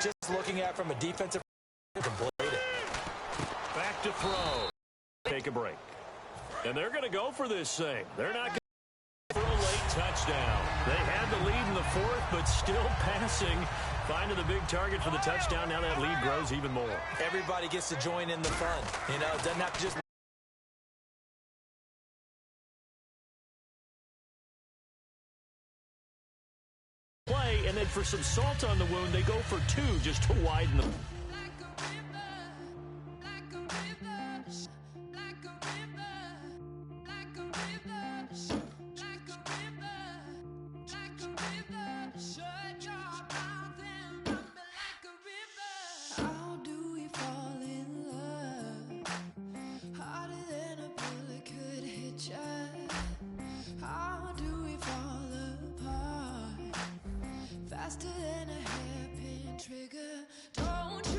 Just looking at from a defensive perspective, played it. Back to throw. Take a break. And they're going to go for this thing. They're not going to for a late touchdown. They had the lead in the fourth, but still passing. Finding the big target for the touchdown. Now that lead grows even more. Everybody gets to join in the fun. You know, it doesn't have to just play, and then for some salt on the wound, they go for two just to widen the. Faster than a hairpin trigger. Don't you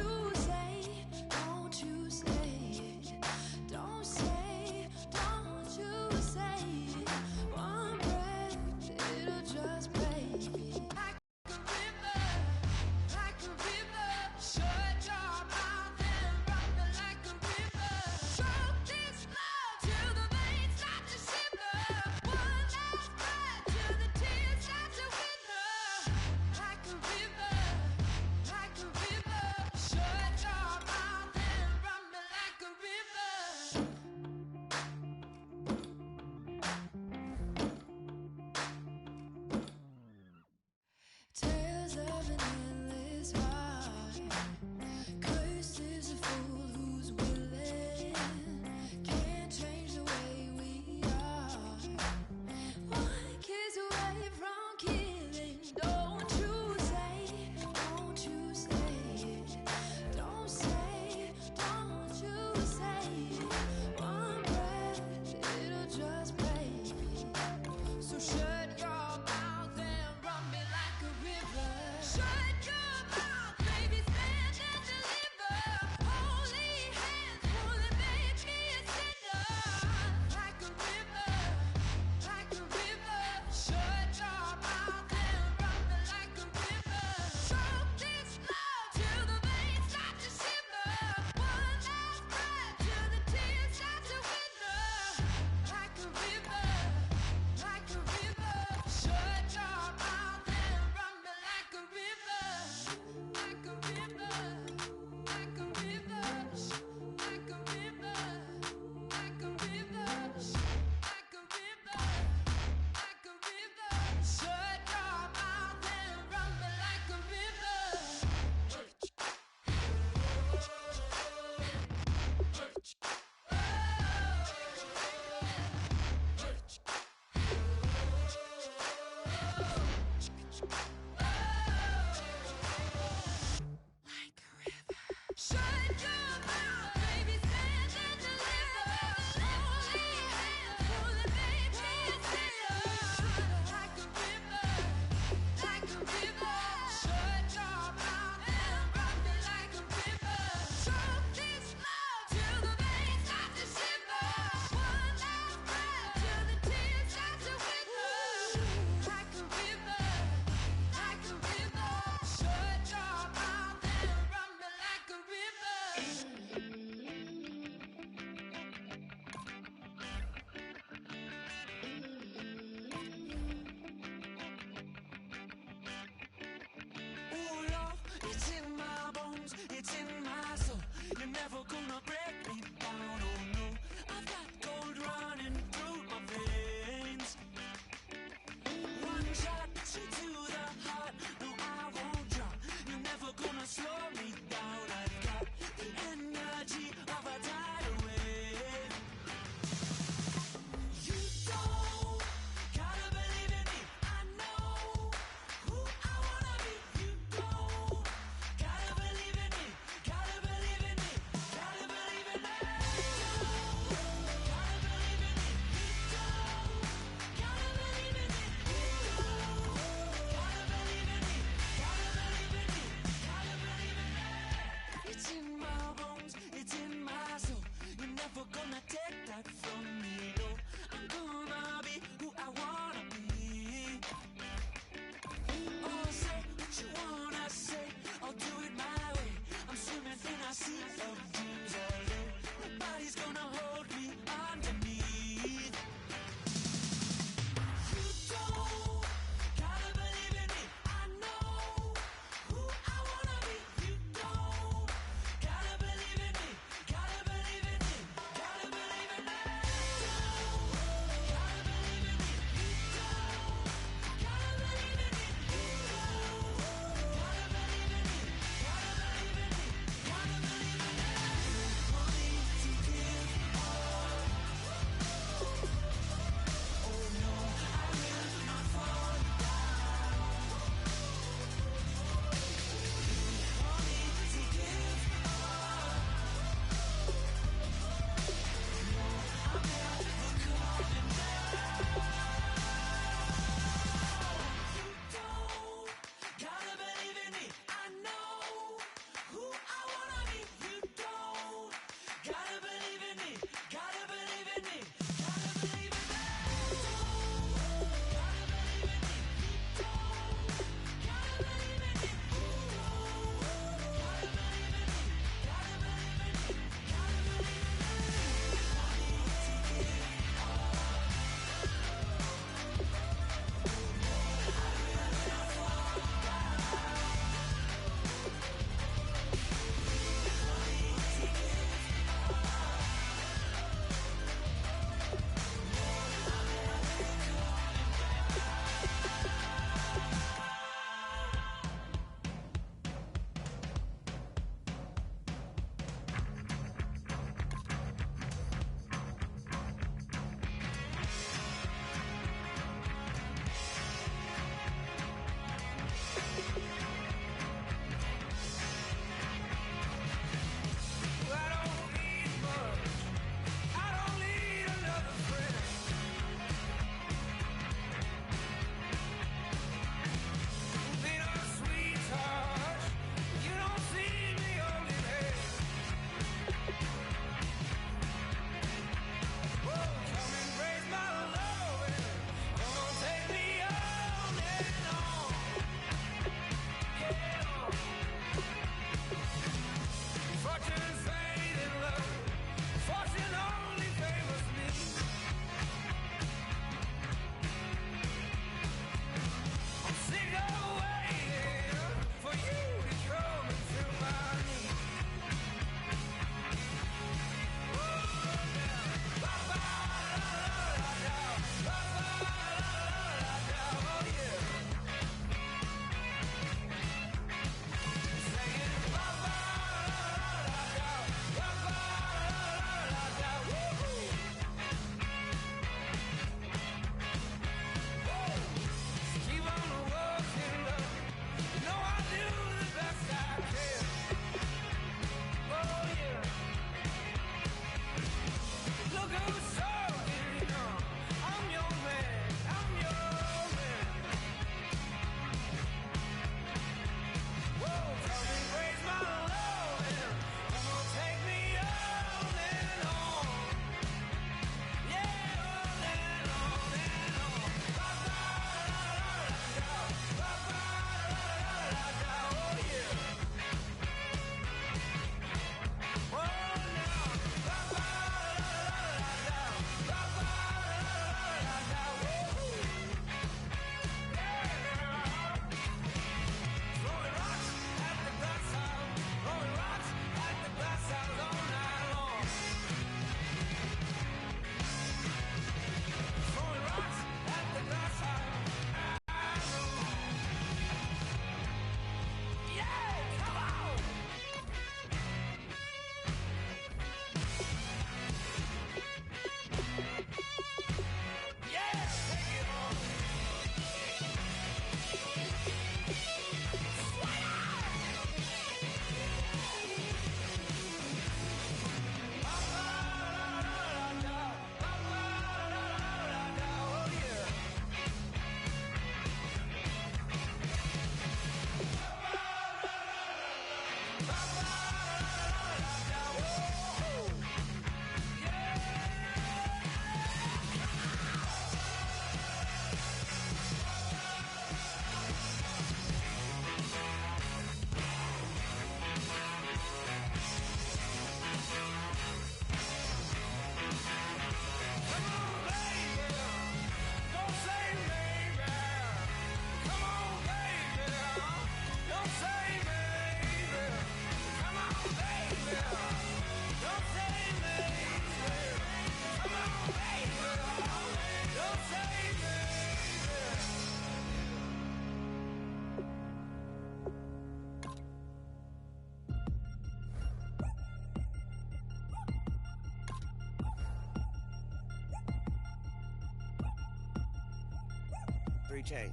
Three chains.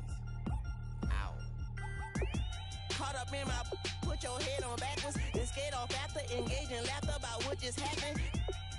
Ow. Caught up in my put your head on backwards and skate off after engaging laughter about what just happened.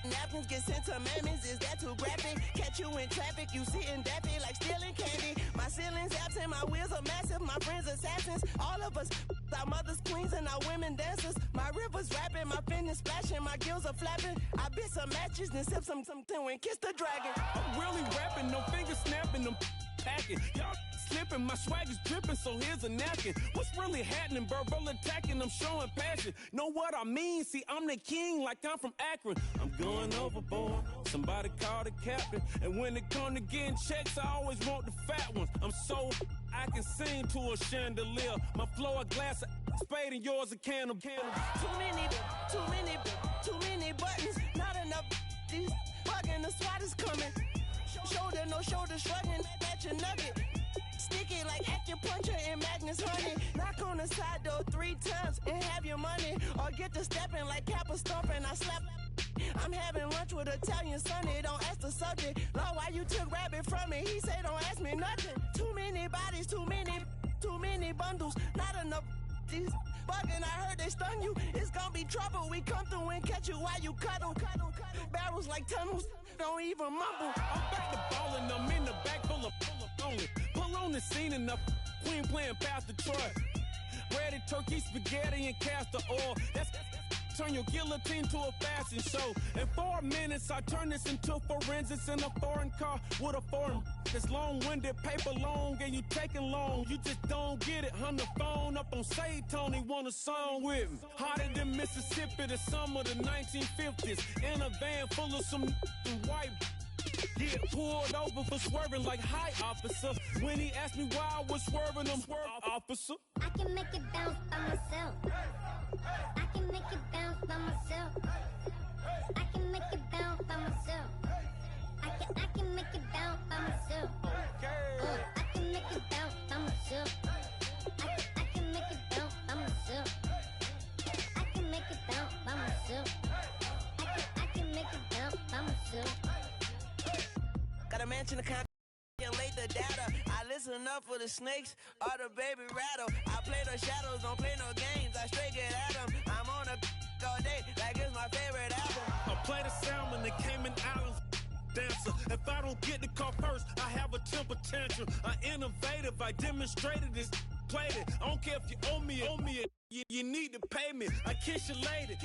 Napkins get sent to mammies, is that too graphic? Catch you in traffic, you sitting daffy like stealing candy. My ceiling's absent, my wheels are massive, my friends assassins. All of us, our mothers queens and our women dancers. My rivers rapping, my fingers splashing, my gills are flapping. I bit some matches and sip some and kiss the dragon. I'm really rapping, no fingers snapping, them packing. Y'all slipping, my swag is dripping, so here's a napkin. What's really happening? Verbal attacking, I'm showing passion. Know what I mean? See, I'm the king like I'm from Akron. I'm going overboard. Somebody call the captain. And when it come to getting checks, I always want the fat ones. I'm so I can sing to a chandelier. My flow a glass of spade and yours a can of candles. Too many buttons. Not enough. These bugging, the SWAT is coming. Shoulder, no shoulder, shrugging at your nugget. Sticky like acupuncture and Magnus honey. Knock on the side door 3 times and have your money. Or get to stepping like Kappa stomping. I slap. I'm having lunch with Italian Sonny. Don't ask the subject. Lord, why you took rabbit from me? He say don't ask me nothing. Too many bodies, too many bundles. Not enough. These bugging, I heard they stun you. It's gonna be trouble. We come through and catch you while you cuddle. Barrels like tunnels. Don't even mumble. I'm back to ballin', I'm in the back full of only. Pull on the scene and the queen playing Pastor Troy. Ready turkey, spaghetti, and castor oil. That's turn your guillotine to a fashion show. In 4 minutes, I turn this into forensics in a foreign car with a foreign. It's long-winded, paper long, and you taking long. You just don't get it. On the phone up on Say Tony, want a song with me. Hotter than Mississippi, the summer of the 1950s. In a van full of some white. Get pulled over for swerving like hi, officer. When he asked me why I was swerving, I'm officer. I can make it bounce by myself. I can make it bounce by myself. I can make it bounce by myself. I can make it bounce by myself. I can make it bounce by myself. I can make it bounce by myself. I can make it bounce by myself. I can make it bounce by myself. Got a mansion to count and late the data. I listen up for the snakes or the baby rattle. I play the shadows, don't play no games. I straight get at them. I'm on a all day like it's my favorite album. I play the Salmon, the Cayman Islands dancer. If I don't get the car first, I have a temper tantrum. I innovative, I demonstrated this, played it. I don't care if you owe me it. You need to pay me. I kiss your lady,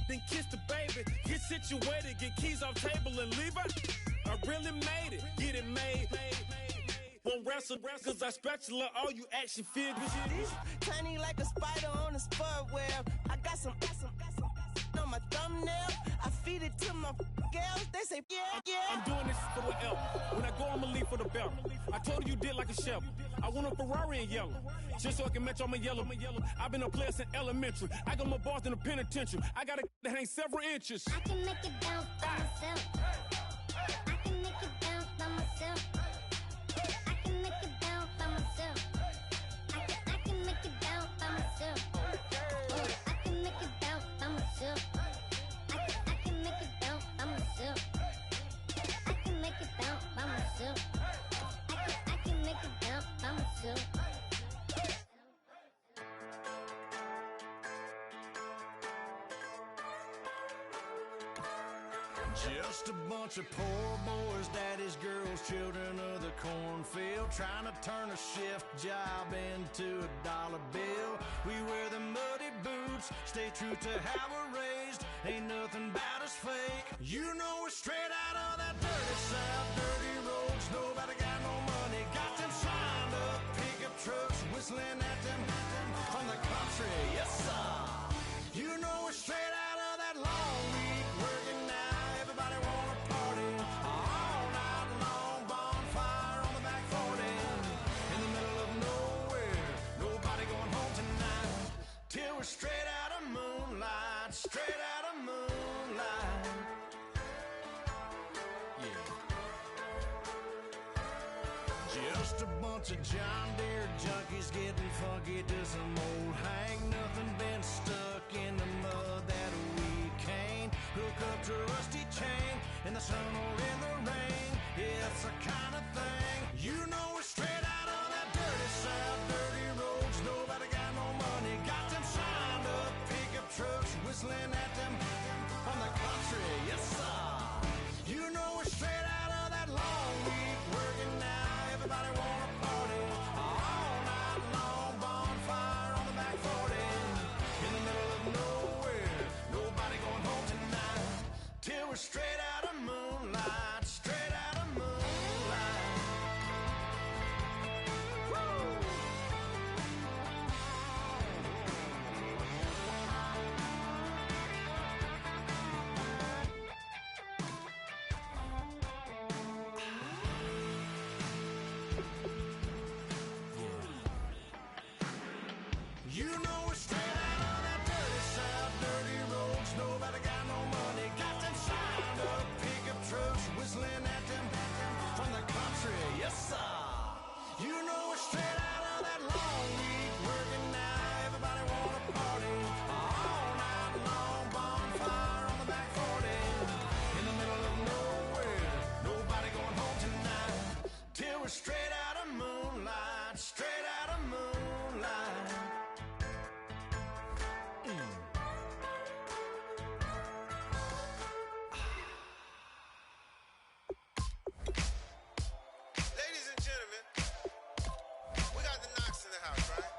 then kiss the baby. Get situated, get keys off table and leave her. I really made it, get it made. Won't wrestle, cause I spatula all you action figures. Tiny like a spider on a spud web. I got some on my thumbnail. I feed it to my girls. They say, yeah. I'm doing this for the L. When I go, I'ma leave for the belt. I told you did like a chef. I want a Ferrari in yellow, just so I can match all my yellow. I've been a player since elementary. I got my bars in the penitentiary. I got a that hang several inches. I can make it bounce by myself. I can make it bounce by myself. I can make it bounce by myself. I can make it bounce by myself. I can make it bounce by myself. I can make it bounce by myself. I can make it bounce by myself. I can make it bounce by myself. Just a bunch of poor boys, daddies, girls, children of the cornfield, trying to turn a shift job into a dollar bill. We wear the muddy boots roots, stay true to how we're raised. Ain't nothing about us fake. You know we're straight out of that dirty South, dirty roads. Nobody got no money, got them signed up pickup trucks, whistling at them from the country. Yes, sir. You know we're straight out of that long week working now. Everybody wanna party all night long. Bonfire on the back 40 in the middle of nowhere. Nobody going home tonight till we're straight out of moonlight. Straight out of moonlight. Yeah. Just a bunch of John Deere junkies getting funky to some old hang. Nothing been stuck in the mud that we can't hook up to a rusty chain in the sun or in the rain. Yeah, it's the kind of thing. You know we're straight out of that dirty South, dirty roads. Nobody got no money, got them signed up pickup trucks, whistling at them from the country. Yes, sir. You know we're straight out of that long week working now. Everybody wanna party all night long. Bonfire on the back 40 in the middle of nowhere. Nobody going home tonight till we're straight out of moonlight. Straight out of moonlight. Woo! You know we're straight out of that dirty South, dirty roads. Nobody got no money, got them signed up pickup trucks, whistling at them from the country. Yes, sir. You know we're straight out of that long week working now. Everybody wanna party all night long. Bonfire on the back 40 in the middle of nowhere. Nobody going home tonight till we're straight out of moonlight. Straight out of moonlight. Ladies and gentlemen, we got the Knox in the house, right?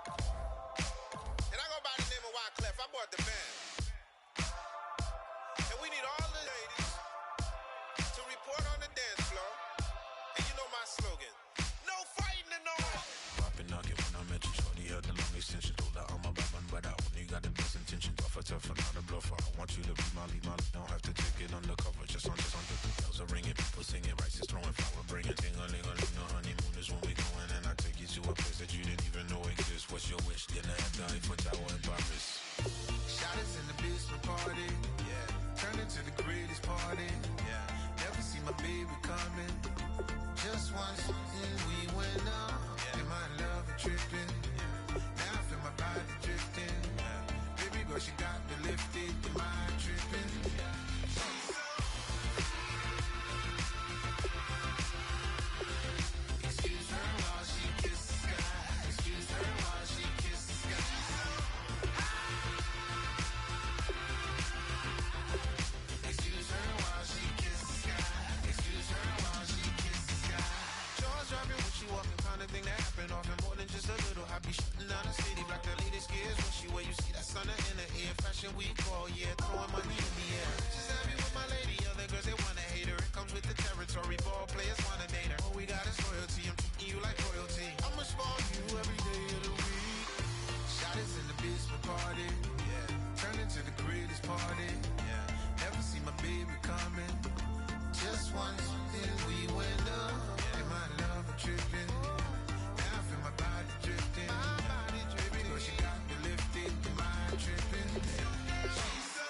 And I go by the name of Wyclef. I bought the band. And we need all the ladies to report on the dance floor. And you know my slogan, no fighting in no Popping knock it when I met you, shorty had the long extension. Told her I'm a bad man, but I only got the best intention. Tougher, not a bluffer. I want you to be my lead, don't have to take it undercover. Just on the bells are ringing, people singing, rice is throwing, flower bringing. Ting-a-ling-a-ling, the honeymoon is when we going, and I take you to a place that you didn't even know exists. What's your wish? Dinner at the Eiffel Tower in Paris. Shot us in the basement party, yeah. Turned into the greatest party, yeah. Never see my baby coming. Just once, and we went up, yeah. And my love and tripping, yeah. Now I feel my body drifting, yeah. Baby girl, she got me lifted, the mind tripping, yeah. Excuse her while she kiss the sky. Excuse her while she kiss the sky. Excuse her while she kiss the sky. Excuse her while she kiss the sky. Jaws dropping when she walking, kind of thing that happen often. More than just a little happy shooting down the city. Black the latest gears when she wear. You see that sun in the air. Fashion week all year, throwing money in the air. She's happy with my lady. Other girls they wanna hate her. It comes with the territory. Ball players wanna date her. All we got is loyalty. I'm treating you like royalty. I'ma spoil you every day of the week. Shot us in the basement party, yeah. Turned into the greatest party, yeah. Never see my baby coming. Just once, then we went up, yeah. And my love was tripping. Now I feel my body drifting. My body dripping. Girl, she got me lifted, the mind tripping. She's so.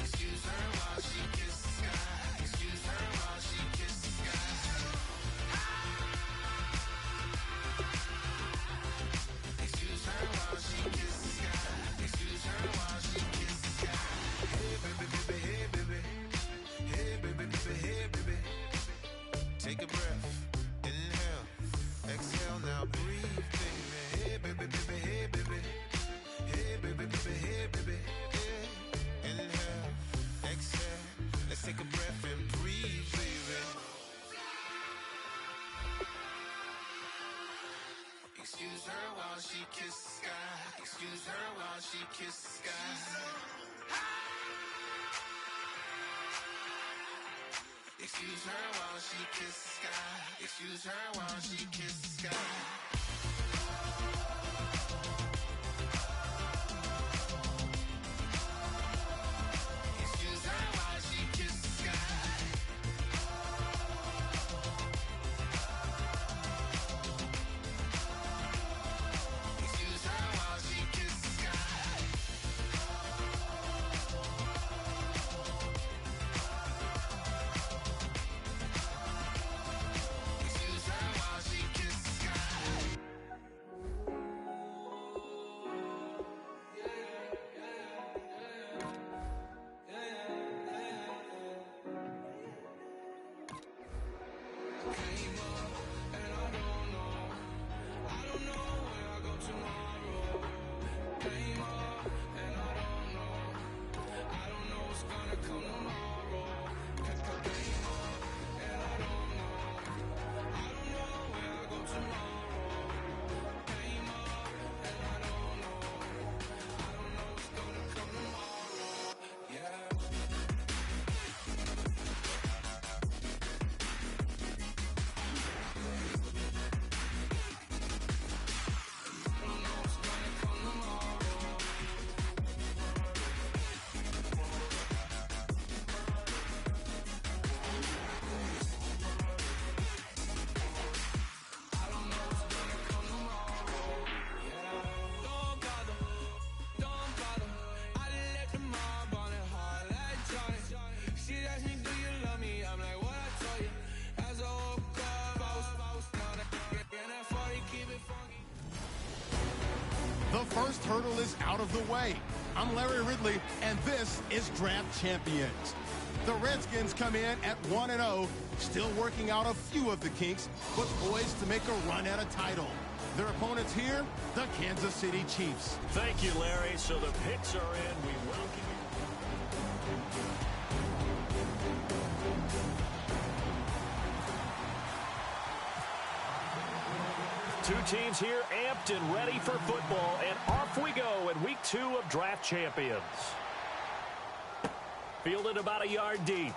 Excuse her while she kiss the sky. Excuse her while she kiss the sky. Excuse her while she kisses the sky. Excuse her while she kisses the sky. Excuse her while she kisses the sky. Excuse her while she kisses the sky. Excuse her while she kisses the sky. Excuse her while she kisses the sky. Excuse her while she kisses the sky. The first hurdle is out of the way. I'm Larry Ridley, and this is Draft Champions. The Redskins come in at 1-0, still working out a few of the kinks, but poised to make a run at a title. Their opponents here, the Kansas City Chiefs. Thank you, Larry. So the picks are in. We welcome you. Two teams here amped and ready for football, and off we go in week 2 of Draft Champions. Fielded about a yard deep.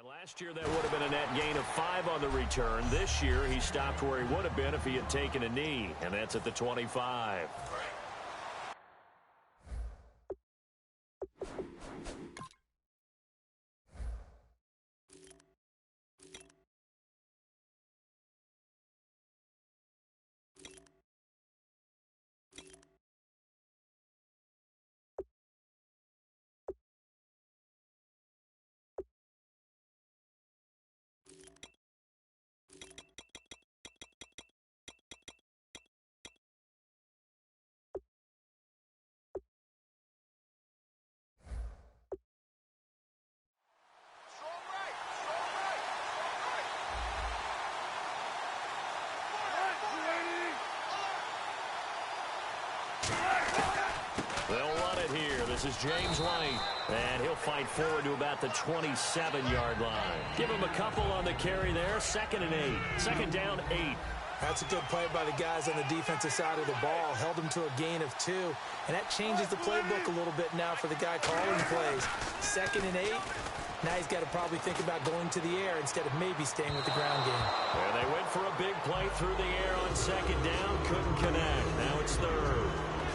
Last year, that would have been a net gain of 5 on the return. This year, he stopped where he would have been if he had taken a knee, and that's at the 25. They'll run it here. This is James White, and he'll fight forward to about the 27-yard line. Give him a couple on the carry there. 2nd and 8. Second down, 8. That's a good play by the guys on the defensive side of the ball. Held him to a gain of 2. And that changes the playbook a little bit now for the guy calling plays. 2nd and 8. Now he's got to probably think about going to the air instead of maybe staying with the ground game. And they went for a big play through the air on 2nd down. Couldn't connect. Now it's 3rd.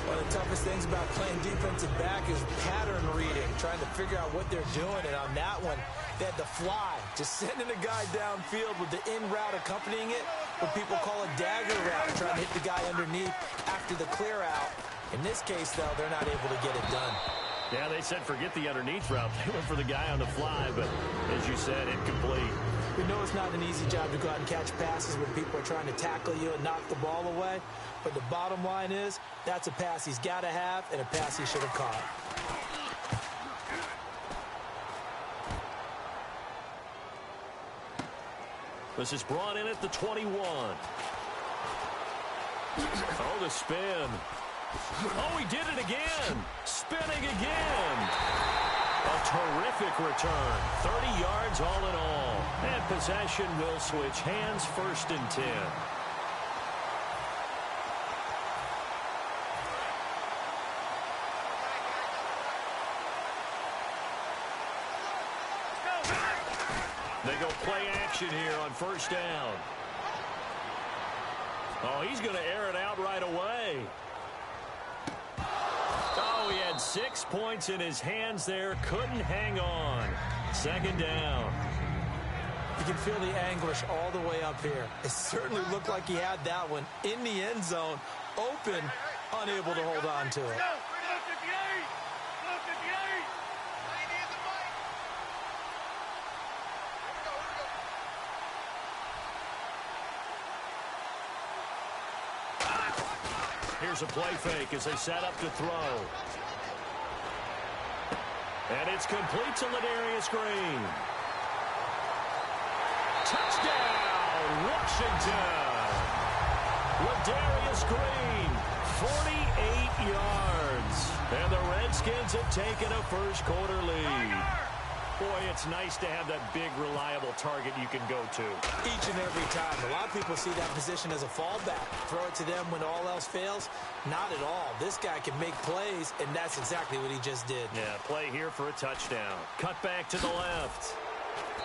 One of the toughest things about playing defensive back is pattern reading, trying to figure out what they're doing. And on that one, they had the fly, just sending a guy downfield with the in route accompanying it, what people call a dagger route, trying to hit the guy underneath after the clear out. In this case, though, they're not able to get it done. Yeah, they said forget the underneath route. They went for the guy on the fly, but as you said, incomplete. We know it's not an easy job to go out and catch passes when people are trying to tackle you and knock the ball away. But the bottom line is, that's a pass he's got to have and a pass he should have caught. This is brought in at the 21. Oh, the spin. Oh, he did it again. Spinning again. A terrific return. 30 yards all in all. And possession will switch hands, 1st and 10. They go play action here on 1st down. Oh, he's going to air it out right away. Oh, he had 6 points in his hands there. Couldn't hang on. 2nd down. You can feel the anguish all the way up here. It certainly looked like he had that one in the end zone, open, unable to hold on to it. Here's a play fake as they set up to throw. And it's complete to Ladarius Green. Touchdown, Washington. Ladarius Green, 48 yards. And the Redskins have taken a first-quarter lead. Boy, it's nice to have that big, reliable target you can go to. Each and every time. A lot of people see that position as a fallback. Throw it to them when all else fails. Not at all. This guy can make plays, and that's exactly what he just did. Yeah, play here for a touchdown. Cut back to the left.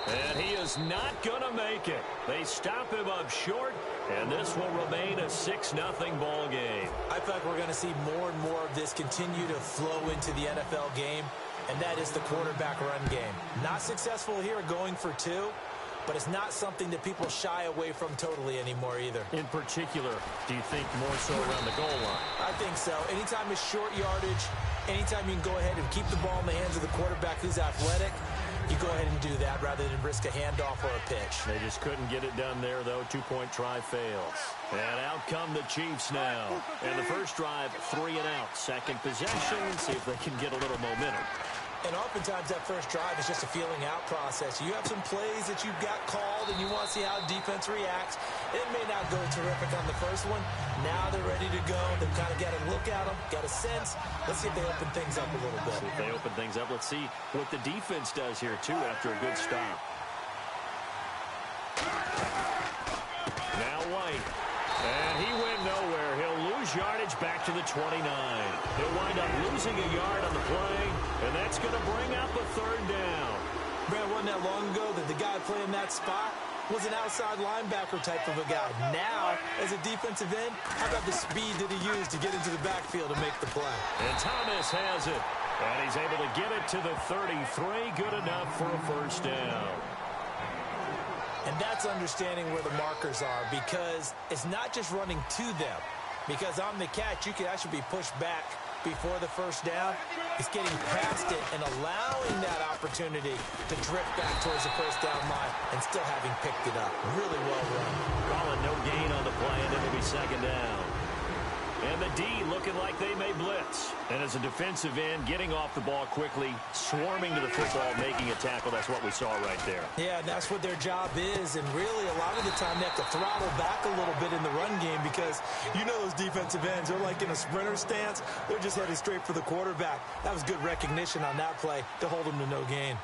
And he is not going to make it. They stop him up short, and this will remain a 6-0 ball game. I feel like we're going to see more and more of this continue to flow into the NFL game, and that is the quarterback run game. Not successful here going for 2, but it's not something that people shy away from totally anymore either. In particular, do you think more so around the goal line? I think so. Anytime it's short yardage, anytime you can go ahead and keep the ball in the hands of the quarterback who's athletic, you go ahead and do that rather than risk a handoff or a pitch. They just couldn't get it done there, though. 2-point try fails. And out come the Chiefs now. And the first drive, 3 and out. Second possession, see if they can get a little momentum. And oftentimes that first drive is just a feeling out process. You have some plays that you've got called and you want to see how the defense reacts. It may not go terrific on the first one. Now they're ready to go. They've kind of got a look at them, got a sense. Let's see if they open things up a little bit. See if they open things up. Let's see what the defense does here, too, after a good stop. Now White. And he went nowhere. He'll lose yardage back to the 29. He'll wind up losing a yard on the play, and that's going to bring up a 3rd down. Brad, wasn't that long ago that the guy playing that spot was an outside linebacker type of a guy. Now, as a defensive end, how about the speed that he used to get into the backfield to make the play? And Thomas has it, and he's able to get it to the 33. Good enough for a 1st down. And that's understanding where the markers are, because it's not just running to them. Because on the catch, you can actually be pushed back before the 1st down. It's getting past it and allowing that opportunity to drift back towards the 1st down line and still having picked it up. Really well run. Calling no gain on the play, and it'll be 2nd down. And the D looking like they may blitz. And as a defensive end, getting off the ball quickly, swarming to the football, making a tackle. That's what we saw right there. Yeah, that's what their job is. And really, a lot of the time, they have to throttle back a little bit in the run game because you know those defensive ends, they're like in a sprinter stance. They're just headed straight for the quarterback. That was good recognition on that play to hold them to no gain.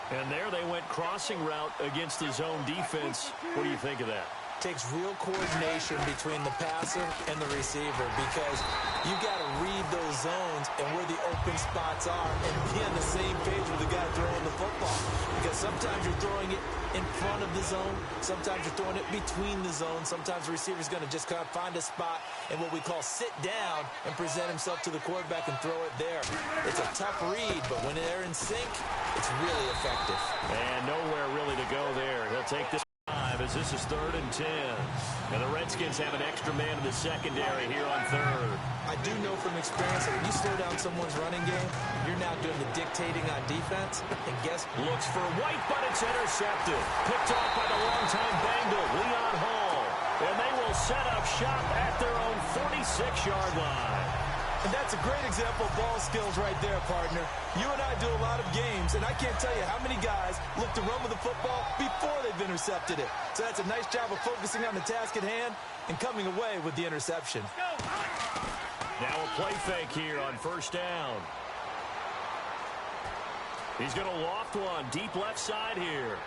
And there they went crossing route against the zone defense. What do you think of that? Takes real coordination between the passer and the receiver because you got to read those zones and where the open spots are and be on the same page with the guy throwing the football. Because sometimes you're throwing it in front of the zone. Sometimes you're throwing it between the zones. Sometimes the receiver's going to just kind of find a spot and what we call sit down and present himself to the quarterback and throw it there. It's a tough read, but when they're in sync, it's really effective. And nowhere really to go there. He'll take this as this is 3rd and 10. And the Redskins have an extra man in the secondary here on 3rd. I do know from experience that when you slow down someone's running game, you're now doing the dictating on defense. And guess looks for White, but it's intercepted. Picked off by the longtime Bengal, Leon Hall. And they will set up shop at their own 46-yard line. And that's a great example of ball skills right there, partner. You and I do a lot of games, and I can't tell you how many guys look to run with the football before they've intercepted it. So that's a nice job of focusing on the task at hand and coming away with the interception. Now a play fake here on first down. He's going to loft one deep left side here.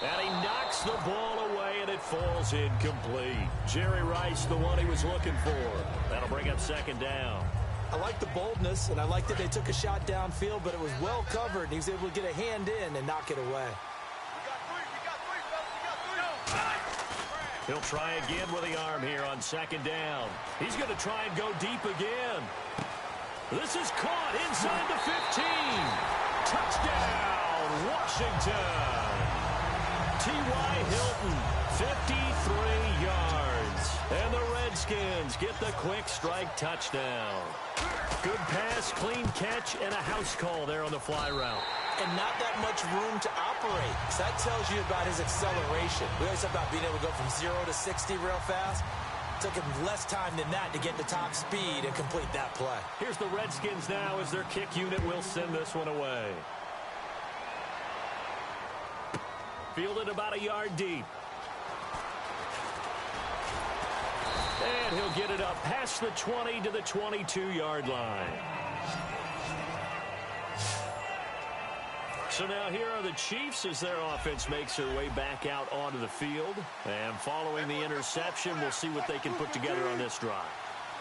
And he knocks the ball away, and it falls incomplete. Jerry Rice, the one he was looking for. That'll bring up second down. I like the boldness, and I like that they took a shot downfield, but it was well covered. He was able to get a hand in and knock it away. He'll try again with the arm here on second down. He's going to try and go deep again. This is caught inside the 15. Touchdown, Washington. T.Y. Hilton, 53 yards. And the Redskins get the quick strike touchdown. Good pass, clean catch, and a house call there on the fly route. And not that much room to operate. So that tells you about his acceleration. We always talk about being able to go from 0 to 60 real fast. It took him less time than that to get to top speed and complete that play. Here's the Redskins now as their kick unit will send this one away. Fielded about a yard deep. And he'll get it up past the 20 to the 22-yard line. So now here are the Chiefs as their offense makes their way back out onto the field. And following the interception, we'll see what they can put together on this drive.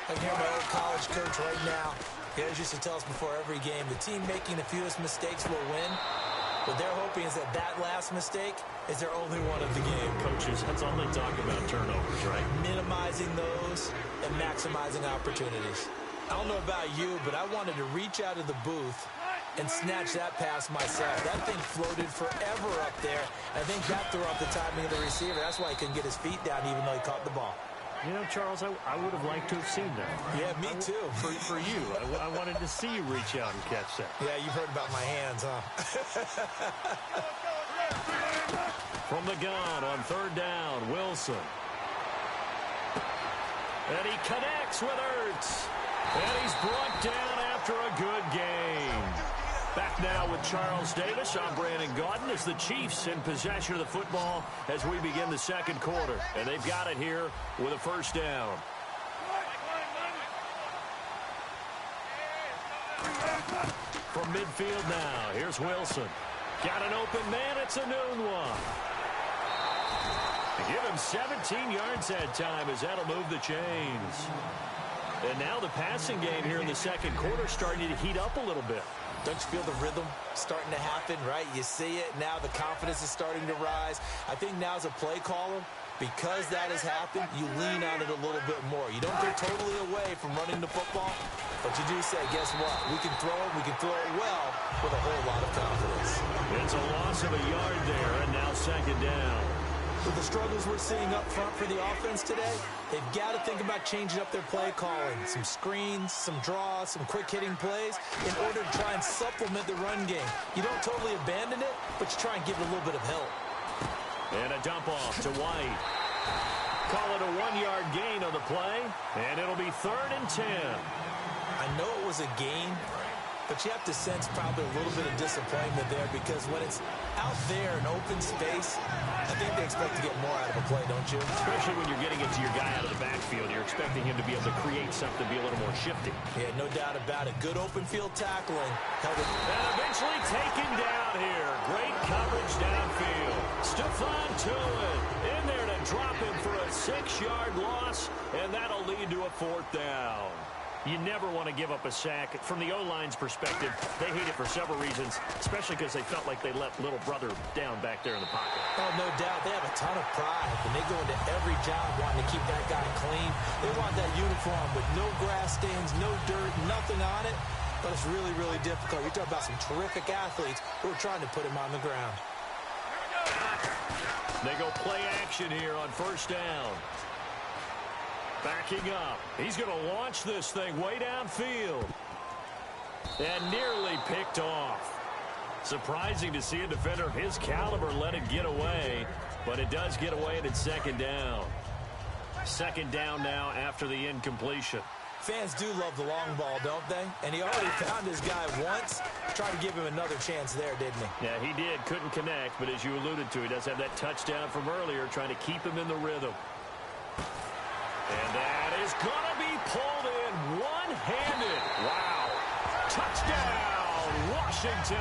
I can hear my old college coach right now. He always used to tell us before every game, the team making the fewest mistakes will win. What they're hoping is that last mistake is their only one of the game. Coaches, that's all they talk about, turnovers, right? Minimizing those and maximizing opportunities. I don't know about you, but I wanted to reach out of the booth and snatch that pass myself. That thing floated forever up there. I think that threw off the timing of the receiver. That's why he couldn't get his feet down even though he caught the ball. You know, Charles, I would have liked to have seen that. Yeah, me too. For you. I wanted to see you reach out and catch that. Yeah, you've heard about my hands, huh? From the gun on third down, Wilson. And he connects with Ertz. And he's brought down after a good game. Back now with Charles Davis. I'm Brandon Gaudin as the Chiefs in possession of the football as we begin the second quarter. And they've got it here with a first down. From midfield now, here's Wilson. Got an open man, it's a noon one. Give him 17 yards that time as that'll move the chains. And now the passing game here in the second quarter starting to heat up a little bit. Don't you feel the rhythm starting to happen, right? You see it. Now the confidence is starting to rise. I think now as a play caller, because that has happened, you lean on it a little bit more. You don't go totally away from running the football, but you do say, guess what? We can throw it well with a whole lot of confidence. It's a loss of a yard there, and now second down. With the struggles we're seeing up front for the offense today, they've got to think about changing up their play calling. Some screens, some draws, some quick-hitting plays in order to try and supplement the run game. You don't totally abandon it, but you try and give it a little bit of help. And a dump off to White. Call it a 1-yard gain on the play, and it'll be 3rd and 10. I know it was a gain, but you have to sense probably a little bit of disappointment there because when it's out there in open space, I think they expect to get more out of a play, don't you? Especially when you're getting it to your guy out of the backfield. You're expecting him to be able to create something, be a little more shifty. Yeah, no doubt about it. Good open field tackling. And eventually taken down here. Great coverage downfield. Stephon Tuitt in there to drop him for a 6-yard loss, and that'll lead to a 4th down. You never want to give up a sack. From the O-line's perspective, they hate it for several reasons, especially because they felt like they let little brother down back there in the pocket. Oh, no doubt. They have a ton of pride, and they go into every job wanting to keep that guy clean. They want that uniform with no grass stains, no dirt, nothing on it. But it's really, really difficult. You're talking about some terrific athletes who are trying to put him on the ground. They go play action here on first down. Backing up. He's going to launch this thing way downfield. And nearly picked off. Surprising to see a defender of his caliber let it get away. But it does get away and it's second down. Second down now after the incompletion. Fans do love the long ball, don't they? And he already found his guy once. Tried to give him another chance there, didn't he? Yeah, he did. Couldn't connect, but as you alluded to, he does have that touchdown from earlier, trying to keep him in the rhythm. And that is going to be pulled in one-handed. Wow. Touchdown, Washington.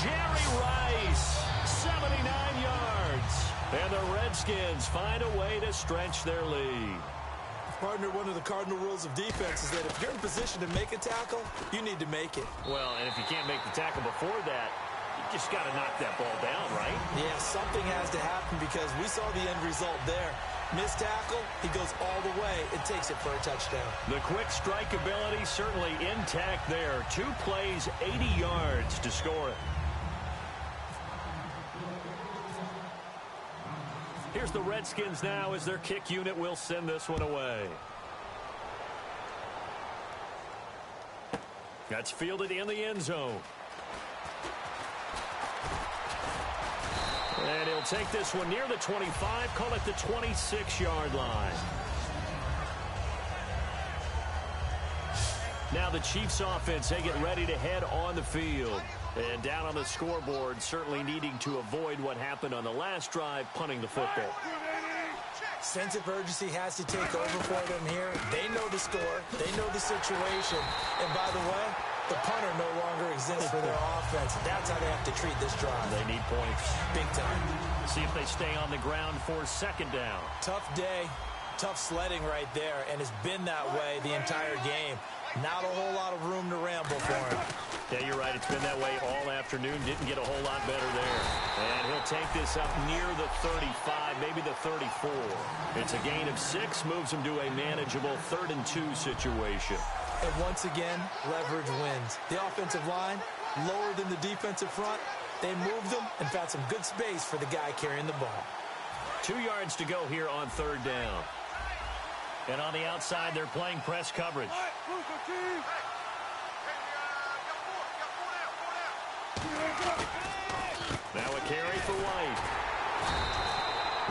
Jerry Rice, 79 yards. And the Redskins find a way to stretch their lead. Partner, one of the cardinal rules of defense is that if you're in position to make a tackle, you need to make it. Well, and if you can't make the tackle before that, you just got to knock that ball down, right? Yeah, something has to happen because we saw the end result there. Missed tackle, he goes all the way and takes it for a touchdown. The quick strike ability certainly intact there. 2 plays, 80 yards to score it. Here's the Redskins now as their kick unit will send this one away. That's fielded in the end zone. And he'll take this one near the 25, call it the 26-yard line. Now the Chiefs offense, they get ready to head on the field. And down on the scoreboard, certainly needing to avoid what happened on the last drive, punting the football. Sense of urgency has to take over for them here. They know the score. They know the situation. And by the way, the punter no longer exists for their offense. That's how they have to treat this drive. They need points. Big time. See if they stay on the ground for second down. Tough day. Tough sledding right there, and it's been that way the entire game. Not a whole lot of room to ramble for him. Yeah, you're right. It's been that way all afternoon. Didn't get a whole lot better there. And he'll take this up near the 35, maybe the 34. It's a gain of 6, moves him to a manageable 3rd and 2 situation. And once again, leverage wins. The offensive line, lower than the defensive front. They moved them and found some good space for the guy carrying the ball. 2 yards to go here on 3rd down. And on the outside, they're playing press coverage. Now a carry for White.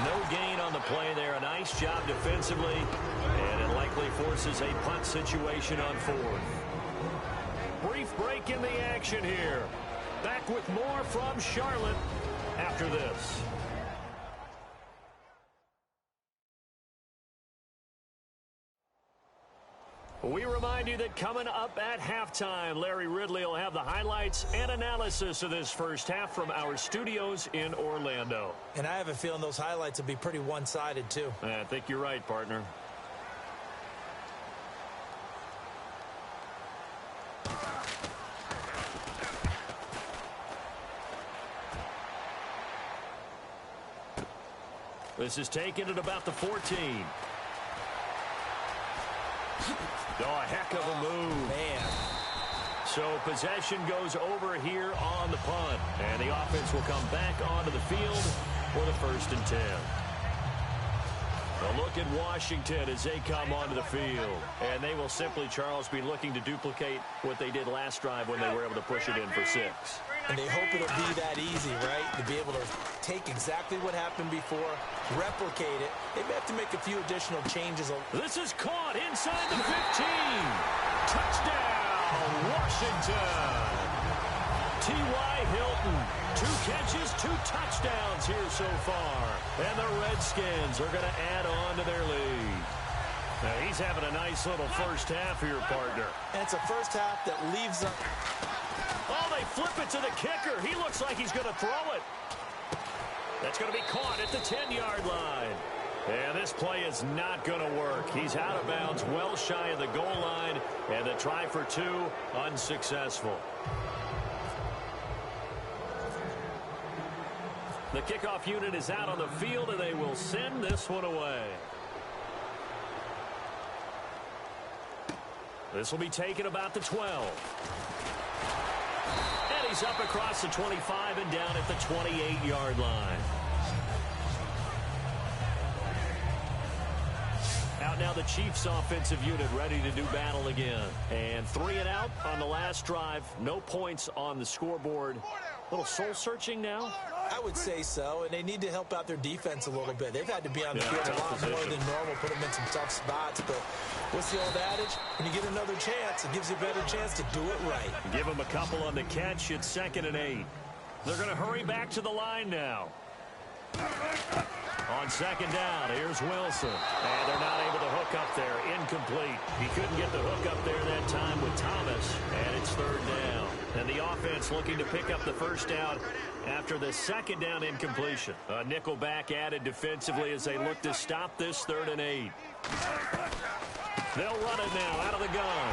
No gain on the play there. A nice job defensively. And it likely forces a punt situation on 4th. Brief break in the action here. Back with more from Charlotte after this. We remind you that coming up at halftime, Larry Ridley will have the highlights and analysis of this first half from our studios in Orlando. And I have a feeling those highlights will be pretty one-sided, too. I think you're right, partner. This is taken at about the 14. Oh, a heck of a move. Man. So possession goes over here on the punt. And the offense will come back onto the field for the 1st and 10. A look at Washington as they come onto the field. And they will simply, Charles, be looking to duplicate what they did last drive when they were able to push it in for 6. And they hope it'll be that easy, right? To be able to take exactly what happened before, replicate it. They may have to make a few additional changes. This is caught inside the 15. Touchdown, Washington. T.Y. Hilton. 2 catches, 2 touchdowns here so far. And the Redskins are going to add on to their lead. Now, he's having a nice little first half here, partner. And it's a first half that leaves them. Oh, they flip it to the kicker. He looks like he's going to throw it. That's going to be caught at the 10-yard line. And this play is not going to work. He's out of bounds, well shy of the goal line. And the try for 2, unsuccessful. The kickoff unit is out on the field, and they will send this one away. This will be taken about the 12. And he's up across the 25 and down at the 28-yard line. Out now the Chiefs offensive unit ready to do battle again. And 3 and out on the last drive. No points on the scoreboard. A little soul searching now. I would say so, and they need to help out their defense a little bit. They've had to be on the field a lot more than normal, put them in some tough spots. But what's the old adage? When you get another chance, it gives you a better chance to do it right. Give them a couple on the catch. It's 2nd and 8. They're going to hurry back to the line now. On 2nd down, here's Wilson. And they're not able to hook up there. Incomplete. He couldn't get the hook up there that time with Thomas. And it's 3rd down. And the offense looking to pick up the 1st down after the 2nd down incompletion. A nickel back added defensively as they look to stop this 3rd and 8. They'll run it now out of the gun.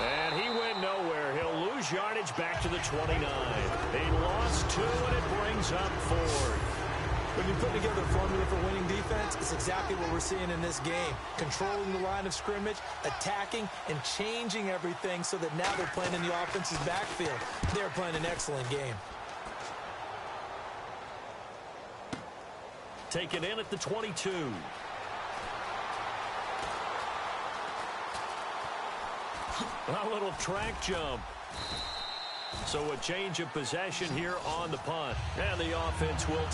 And he went nowhere. He'll lose yardage back to the 29. He lost 2, and it brings up 4th. When you put together a formula for winning defense, it's exactly what we're seeing in this game. Controlling the line of scrimmage, attacking, and changing everything so that now they're playing in the offense's backfield. They're playing an excellent game. Taken in at the 22. A little track jump. So a change of possession here on the punt. And the offense will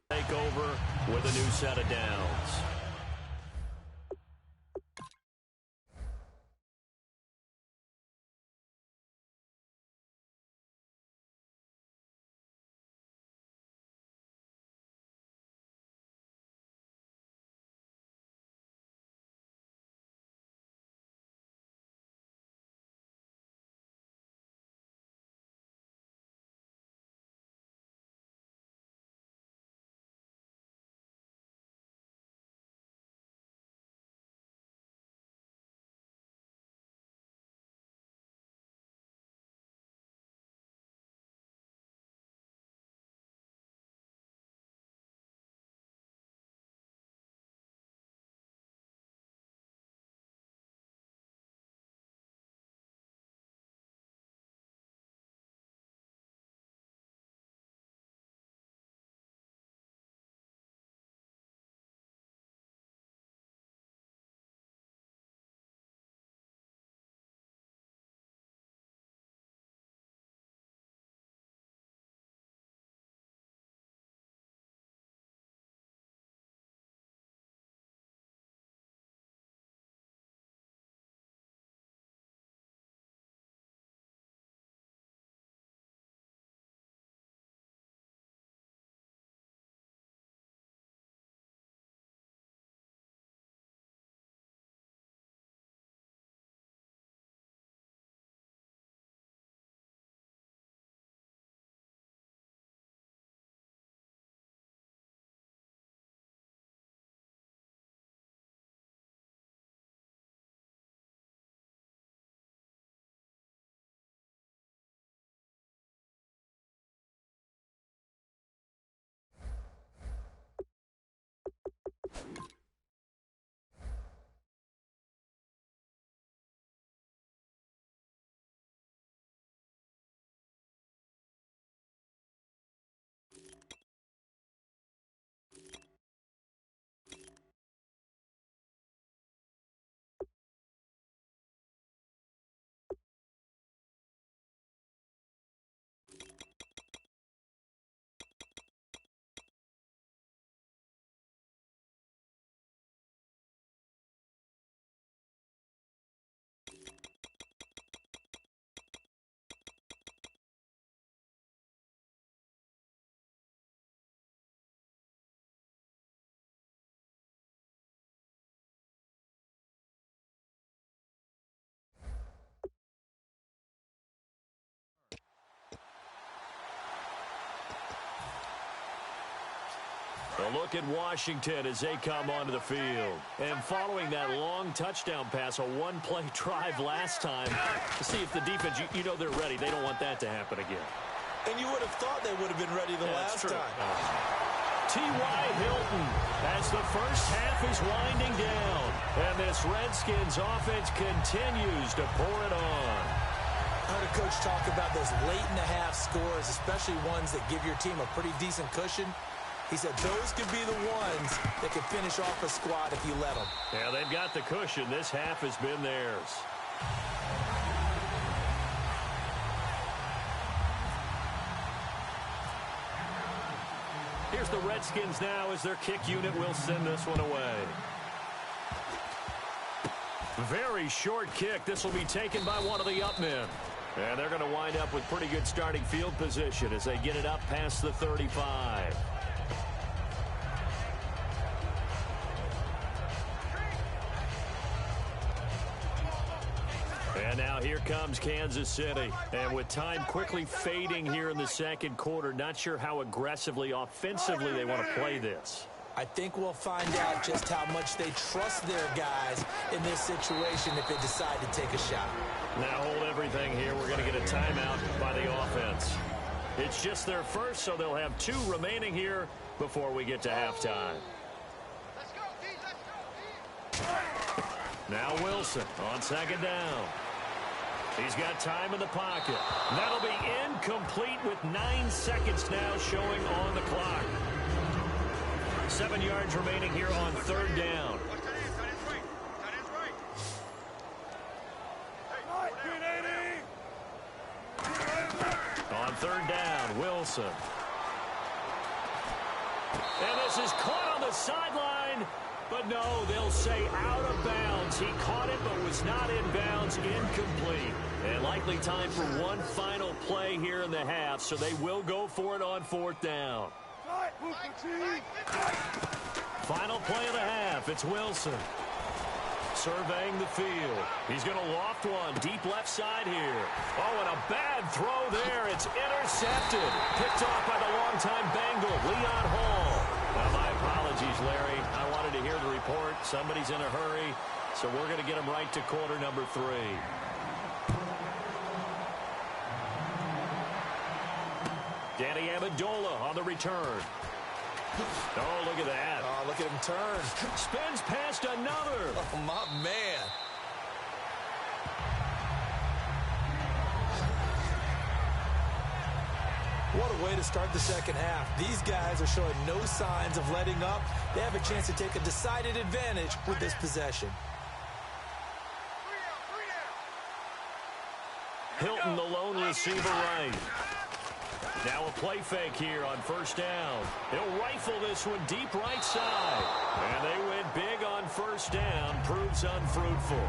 take over with a new set of downs. A look at Washington as they come onto the field. And following that long touchdown pass, a one-play drive last time, to see if the defense, you know they're ready. They don't want that to happen again. And you would have thought they would have been ready the last time. T.Y. Hilton as the first half is winding down. And this Redskins offense continues to pour it on. I heard a coach talk about those late-in-the-half scores, especially ones that give your team a pretty decent cushion. He said those could be the ones that could finish off a squad if you let them. Yeah, they've got the cushion. This half has been theirs. 2 2 here's the Redskins now as their kick unit will send this one away. Very short kick. This will be taken by one of the up men. And they're going to wind up with pretty good starting field position as they get it up past the 35. And now here comes Kansas City. And with time quickly fading here in the second quarter, not sure how aggressively, offensively they want to play this. I think we'll find out just how much they trust their guys in this situation if they decide to take a shot. Now hold everything here. We're going to get a timeout by the offense. It's just their first, so they'll have 2 remaining here before we get to halftime. Now Wilson on second down. He's got time in the pocket. That'll be incomplete with 9 seconds now showing on the clock. 7 yards remaining here on third down. On third down, Wilson. And this is caught on the sideline. But no, they'll say out of bounds. He caught it but was not in bounds. Incomplete. And likely time for one final play here in the half, so they will go for it on fourth down. Final play of the half. It's Wilson surveying the field. He's going to loft one deep left side here. Oh, and a bad throw there. It's intercepted. Picked off by the longtime Bengal, Leon Hall. Well, my apologies, Larry. I wanted to hear the report. Somebody's in a hurry, so we're going to get him right to quarter number 3. Danny Amendola on the return. Oh, look at that. Oh, look at him turn. Spins past another. Oh, my man. What a way to start the second half. These guys are showing no signs of letting up. They have a chance to take a decided advantage with this possession. Hilton, the lone receiver right. Now a play fake here on first down. He'll rifle this one deep right side. And they went big on first down. Proves unfruitful.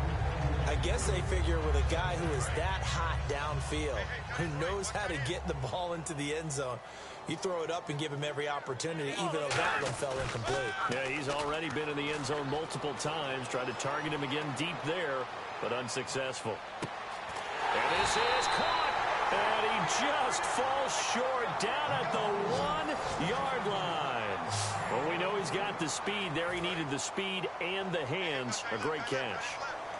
I guess they figure with a guy who is that hot downfield, who knows how to get the ball into the end zone, you throw it up and give him every opportunity, even though that one fell incomplete. Yeah, he's already been in the end zone multiple times. Tried to target him again deep there, but unsuccessful. And this is caught. And he just falls short down at the 1-yard line. Well, we know he's got the speed there. He needed the speed and the hands. A great catch.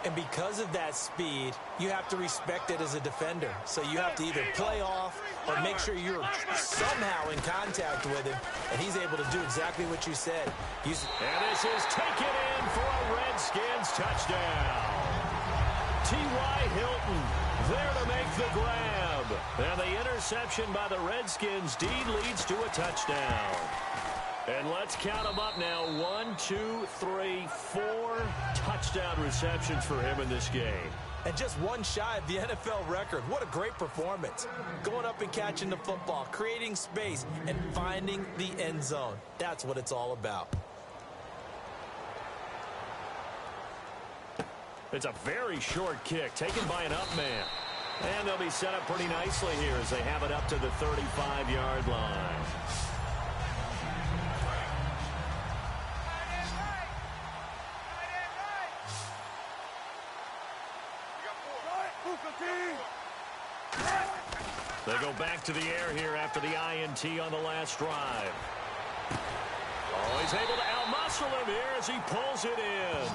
And because of that speed, you have to respect it as a defender. So you have to either play off or make sure you're somehow in contact with him. And he's able to do exactly what you said. And this is taken in for a Redskins touchdown. T.Y. Hilton there to make the grab. And the interception by the Redskins deed leads to a touchdown. And let's count them up now. 1, 2, 3, 4 touchdown receptions for him in this game. And just one shy of the NFL record. What a great performance. Going up and catching the football, creating space, and finding the end zone. That's what it's all about. It's a very short kick taken by an up man. And they'll be set up pretty nicely here as they have it up to the 35-yard line. They go back to the air here after the INT on the last drive. Oh, he's able to outmuscle him here as he pulls it in.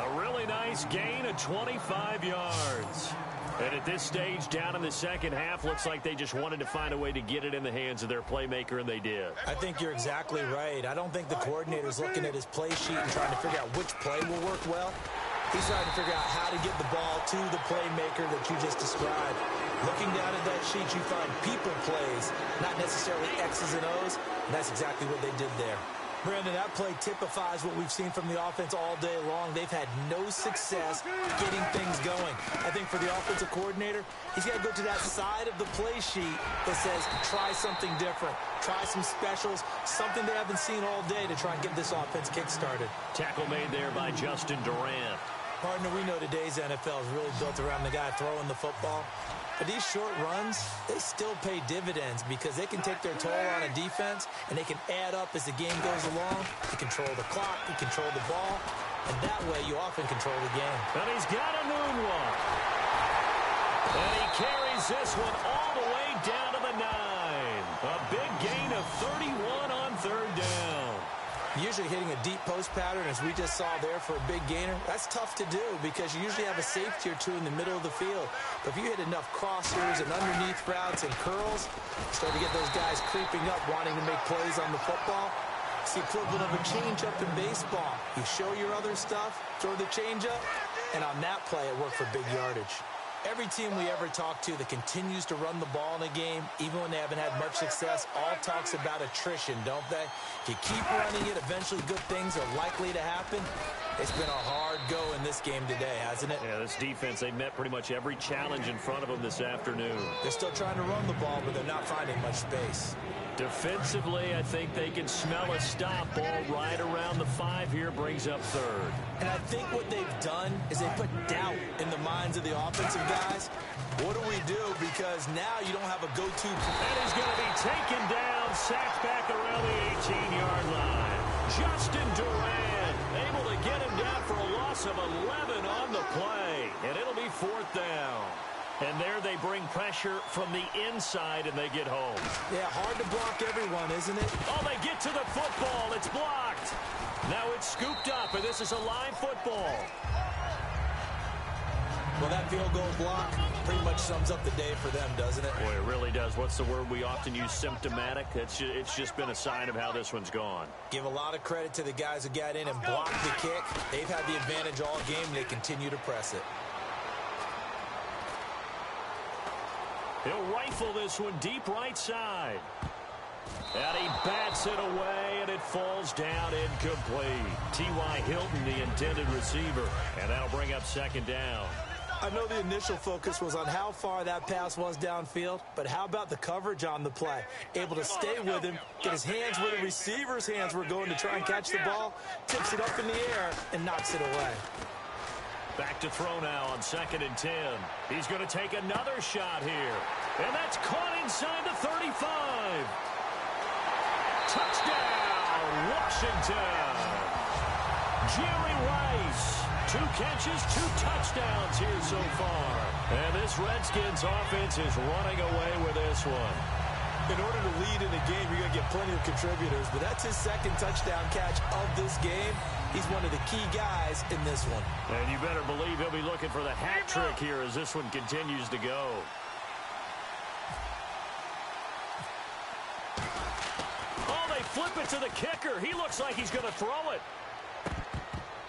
A really nice gain of 25 yards. And at this stage, down in the second half, looks like they just wanted to find a way to get it in the hands of their playmaker, and they did. I think you're exactly right. I don't think the coordinator's looking at his play sheet and trying to figure out which play will work well. He's trying to figure out how to get the ball to the playmaker that you just described. Looking down at that sheet, you find people plays, not necessarily X's and O's, and that's exactly what they did there. Brandon, that play typifies what we've seen from the offense all day long. They've had no success getting things going. I think for the offensive coordinator, he's got to go to that side of the play sheet that says, try something different. Try some specials, something they haven't seen all day to try and get this offense kick-started. Tackle made there by Justin Durant. Partner, we know today's NFL is really built around the guy throwing the football. But these short runs, they still pay dividends because they can take their toll on a defense and they can add up as the game goes along. They control the clock, they control the ball, and that way you often control the game. And he's got a moonwalk. And he carries this one all the way down to the 9. A big gain of 31 on third down. Usually hitting a deep post pattern, as we just saw there for a big gainer, that's tough to do because you usually have a safety or two in the middle of the field. But if you hit enough crossers and underneath routes and curls, start to get those guys creeping up, wanting to make plays on the football. It's the equivalent of a changeup in baseball. You show your other stuff, throw the changeup, and on that play, it worked for big yardage. Every team we ever talk to that continues to run the ball in a game, even when they haven't had much success, all talks about attrition, don't they? If you keep running it, eventually good things are likely to happen. It's been a hard go in this game today, hasn't it? Yeah, this defense, they've met pretty much every challenge in front of them this afternoon. They're still trying to run the ball, but they're not finding much space. Defensively, I think they can smell a stop. Ball right around the 5 here, brings up third. And I think what they've done is they put doubt in the minds of the offensive guys. What do we do? Because now you don't have a go-to. And he's going to be taken down, sacked back around the 18-yard line. Justin Durant able to get him down for a loss of 11 on the play. And it'll be fourth down. And there they bring pressure from the inside, and they get home. Yeah, hard to block everyone, isn't it? Oh, they get to the football. It's blocked. Now it's scooped up, and this is a live football. Well, that field goal block pretty much sums up the day for them, doesn't it? Boy, it really does. What's the word we often use? Symptomatic. It's just been a sign of how this one's gone. Give a lot of credit to the guys who got in and blocked the kick. They've had the advantage all game, and they continue to press it. He'll rifle this one deep right side. And he bats it away, and it falls down incomplete. T.Y. Hilton, the intended receiver. And that'll bring up second down. I know the initial focus was on how far that pass was downfield, but how about the coverage on the play? Able to stay with him, get his hands where the receiver's hands were going to try and catch the ball, tips it up in the air, and knocks it away. Back to throw now on 2nd and 10. He's going to take another shot here. And that's caught inside the 35. Touchdown, Washington. Jerry Rice. 2 catches, 2 touchdowns here so far. And this Redskins offense is running away with this one. In order to lead in a game, you're going to get plenty of contributors, but that's his 2nd touchdown catch of this game. He's one of the key guys in this one. And you better believe he'll be looking for the hat trick here as this one continues to go. Oh, they flip it to the kicker. He looks like he's going to throw it.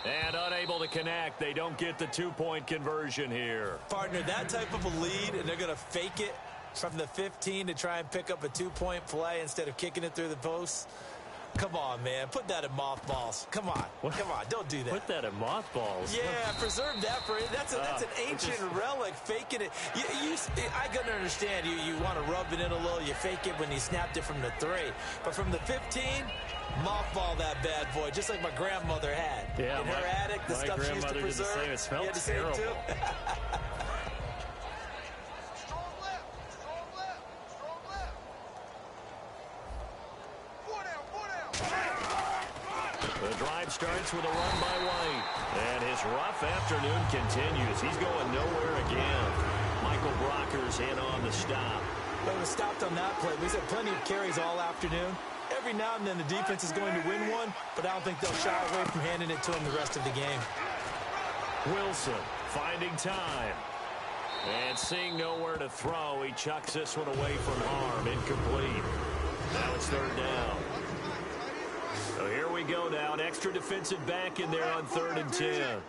And unable to connect. They don't get the 2-point conversion here. Partner, that type of a lead, and they're going to fake it from the 15 to try and pick up a 2-point play instead of kicking it through the posts. Come on, man. Put that in mothballs. Come on. What? Come on. Don't do that. Put that in mothballs? Yeah, preserve that for it. That's an ancient relic, faking it. I can understand you want to rub it in a little. You fake it when you snapped it from the 3. But from the 15, mothball that bad boy, just like my grandmother had. Yeah, in her attic, the stuff she used to preserve. Did the same. It smelled terrible. The drive starts with a run by White. And his rough afternoon continues. He's going nowhere again. Michael Brockers in on the stop. But it was stopped on that play. We've had plenty of carries all afternoon. Every now and then the defense is going to win one, but I don't think they'll shy away from handing it to him the rest of the game. Wilson finding time. And seeing nowhere to throw, he chucks this one away from harm. Incomplete. Now it's third down. So here we go now. An extra defensive back in there on 3rd and 10.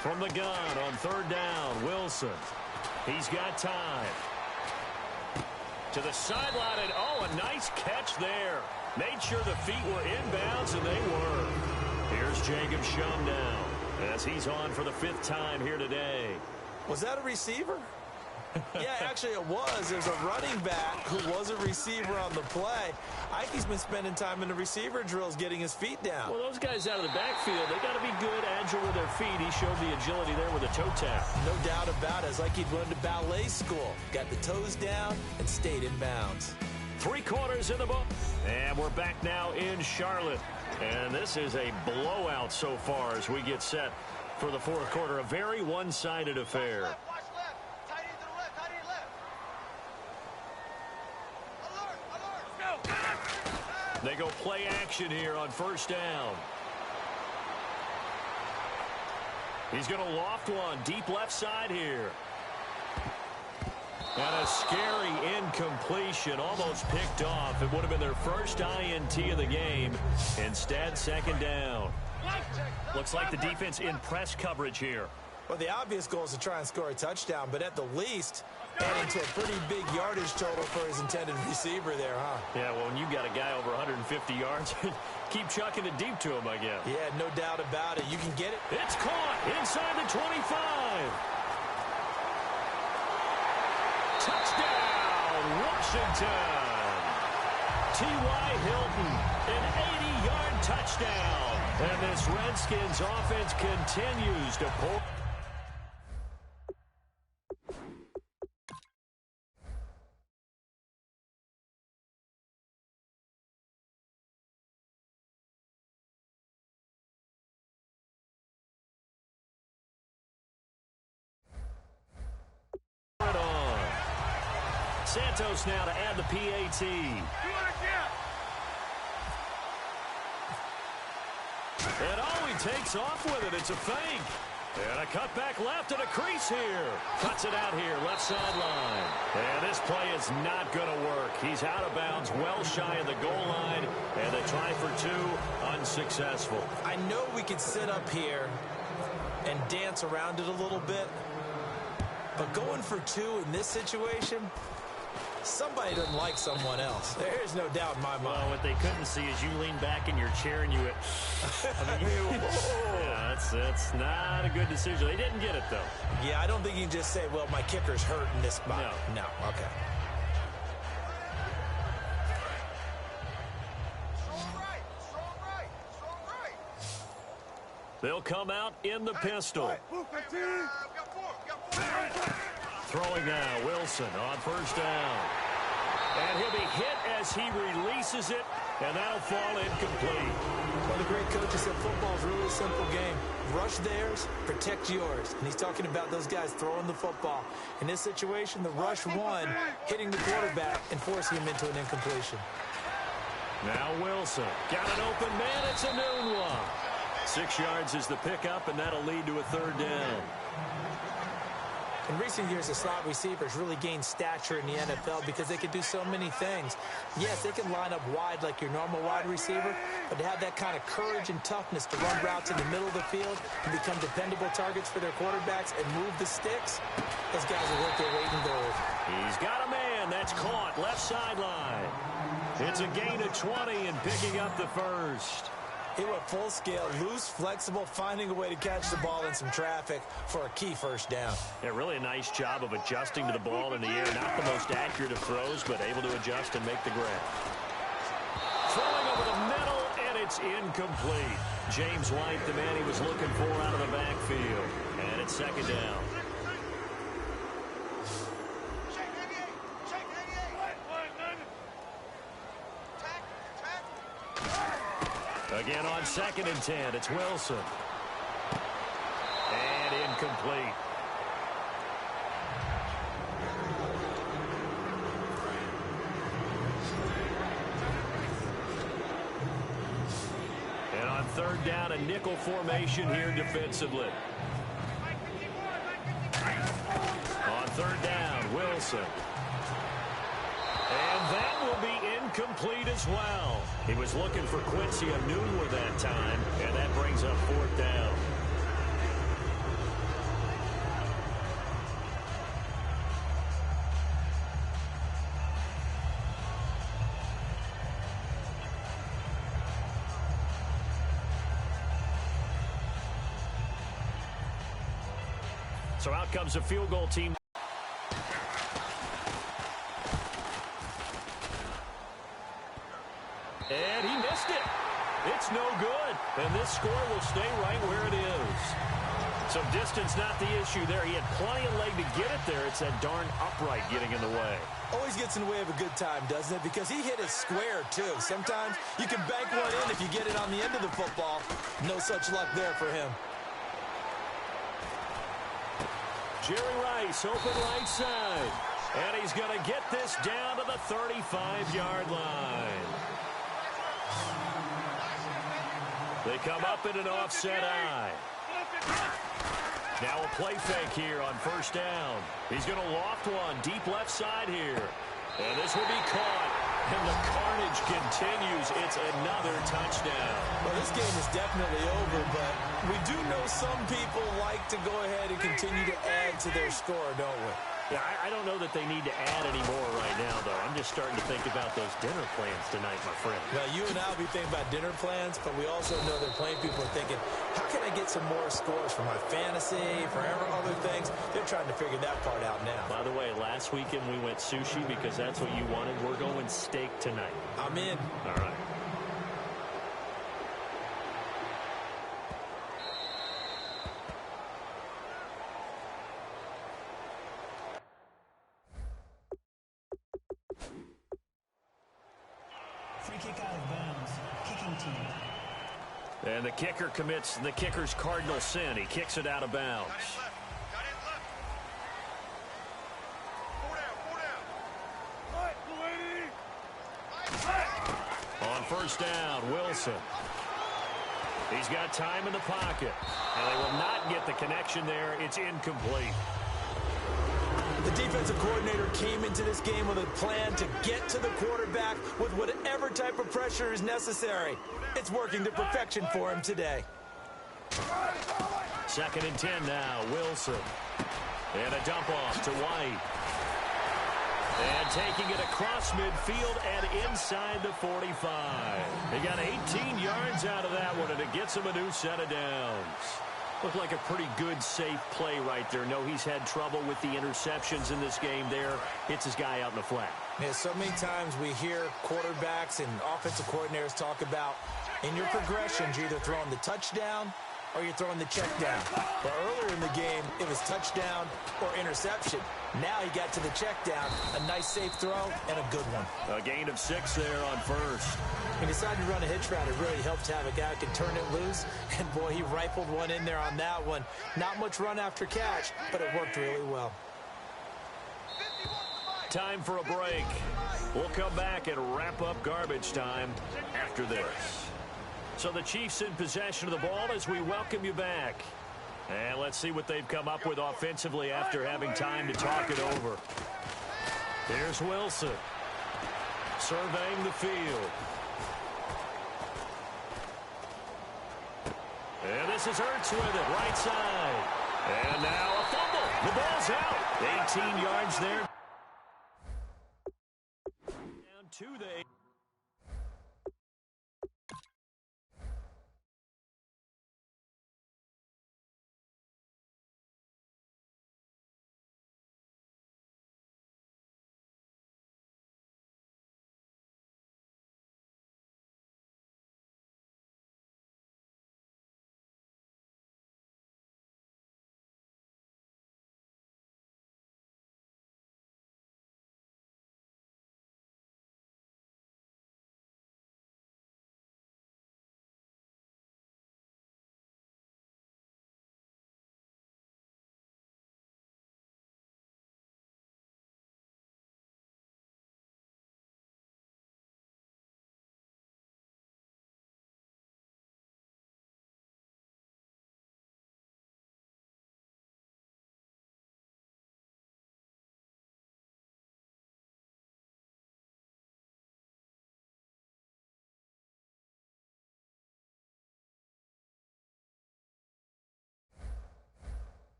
From the gun on 3rd down, Wilson. He's got time. To the sideline, and oh, a nice catch there. Made sure the feet were inbounds, and they were. Here's Jacob Schum now, as he's on for the 5th time here today. Was that a receiver? Yeah, actually it was. There's a running back who was a receiver on the play. Ike's been spending time in the receiver drills getting his feet down. Well, those guys out of the backfield, they got to be good, agile with their feet. He showed the agility there with a toe tap. No doubt about it. It's like he'd run to ballet school. Got the toes down and stayed in bounds. 3 quarters in the book. And we're back now in Charlotte. And this is a blowout so far as we get set for the 4th quarter. A very one-sided affair. They go play action here on 1st down. He's going to loft one deep left side here. And a scary incompletion, almost picked off. It would have been their first INT of the game. Instead, 2nd down. Looks like the defense in press coverage here. Well, the obvious goal is to try and score a touchdown, but at the least, adding to a pretty big yardage total for his intended receiver there, huh? Yeah, well, when you've got a guy over 150 yards, keep chucking it deep to him, I guess. Yeah, no doubt about it. You can get it. It's caught inside the 25. Touchdown, Washington. T.Y. Hilton, an 80-yard touchdown. And this Redskins offense continues to pull. Santos now to add the PAT. And oh, he takes off with it. It's a fake. And a cutback left and a crease here. Cuts it out here, left sideline. And this play is not going to work. He's out of bounds, well shy of the goal line. And they try for 2, unsuccessful. I know we could sit up here and dance around it a little bit. But going for 2 in this situation, somebody doesn't like someone else. There's no doubt in my mind. Well, what they couldn't see is you lean back in your chair and you went, yeah, that's not a good decision. They didn't get it, though. Yeah, I don't think you can just say, well, my kicker's hurt in this spot. No, okay. They'll come out in the pistol. Throwing now, Wilson on 1st down. And he'll be hit as he releases it, and that'll fall incomplete. Well, the great coach said football is really a simple game. Rush theirs, protect yours. And he's talking about those guys throwing the football. In this situation, the rush won, hitting the quarterback and forcing him into an incompletion. Now Wilson. Got an open man. It's a noon one. 6 yards is the pickup, and that'll lead to a 3rd down. In recent years, the slot receivers really gained stature in the NFL because they could do so many things. Yes, they can line up wide like your normal wide receiver, but to have that kind of courage and toughness to run routes in the middle of the field and become dependable targets for their quarterbacks and move the sticks, those guys are worth their weight in gold. He's got a man. That's caught. Left sideline. It's a gain of 20 and picking up the 1st. He went full scale, loose, flexible, finding a way to catch the ball in some traffic for a key 1st down. Yeah, really a nice job of adjusting to the ball in the air. Not the most accurate of throws, but able to adjust and make the grab. Throwing over the middle, and it's incomplete. James White, the man he was looking for out of the backfield. And it's 2nd down. Again on 2nd and 10, it's Wilson. And incomplete. And on 3rd down, a nickel formation here defensively. On 3rd down, Wilson. And that will be incomplete as well. He was looking for Quincy Enunwa that time, and that brings up 4th down. So out comes the field goal team. And he missed it. It's no good. And this score will stay right where it is. So distance not the issue there. He had plenty of leg to get it there. It's that darn upright getting in the way. Always gets in the way of a good time, doesn't it? Because he hit it square, too. Sometimes you can bank one in if you get it on the end of the football. No such luck there for him. Jerry Rice, open right side. And he's going to get this down to the 35-yard line. They come up in an offset eye. Now a play fake here on first down. He's going to loft one deep left side here. And this will be caught. And the carnage continues. It's another touchdown. Well, this game is definitely over, but we do know some people like to go ahead and continue to add to their score, don't we? Yeah, I don't know that they need to add any more right now, though. I'm just starting to think about those dinner plans tonight, my friend. Well, you and I will be thinking about dinner plans, but we also know that plenty of people are thinking, how can I get some more scores for my fantasy, for other things? They're trying to figure that part out now. By the way, last weekend we went sushi because that's what you wanted. We're going steak tonight. I'm in. All right. And the kicker commits the kicker's cardinal sin. He kicks it out of bounds. On first down, Wilson. He's got time in the pocket. And they will not get the connection there. It's incomplete. The defensive coordinator came into this game with a plan to get to the quarterback with whatever type of pressure is necessary. It's working to perfection for him today. 2nd and 10 now, Wilson. And a dump off to White. And taking it across midfield and inside the 45. He got 18 yards out of that one, and it gets him a new set of downs. Looked like a pretty good, safe play right there. No, he's had trouble with the interceptions in this game there. Hits his guy out in the flat. Yeah, so many times we hear quarterbacks and offensive coordinators talk about in your progressions, you're either throwing the touchdown or you're throwing the check down. But earlier in the game, it was touchdown or interception. Now he got to the check down. A nice safe throw and a good one. A gain of 6 there on first. He decided to run a hitch route. It really helped to have a guy who can turn it loose. And, boy, he rifled one in there on that one. Not much run after catch, but it worked really well. Time for a break. We'll come back and wrap up garbage time after this. So the Chiefs in possession of the ball as we welcome you back. And let's see what they've come up with offensively after having time to talk it over. Here's Wilson. Surveying the field. And this is Ertz with it, right side. And now a fumble. The ball's out. 18 yards there. Down to the...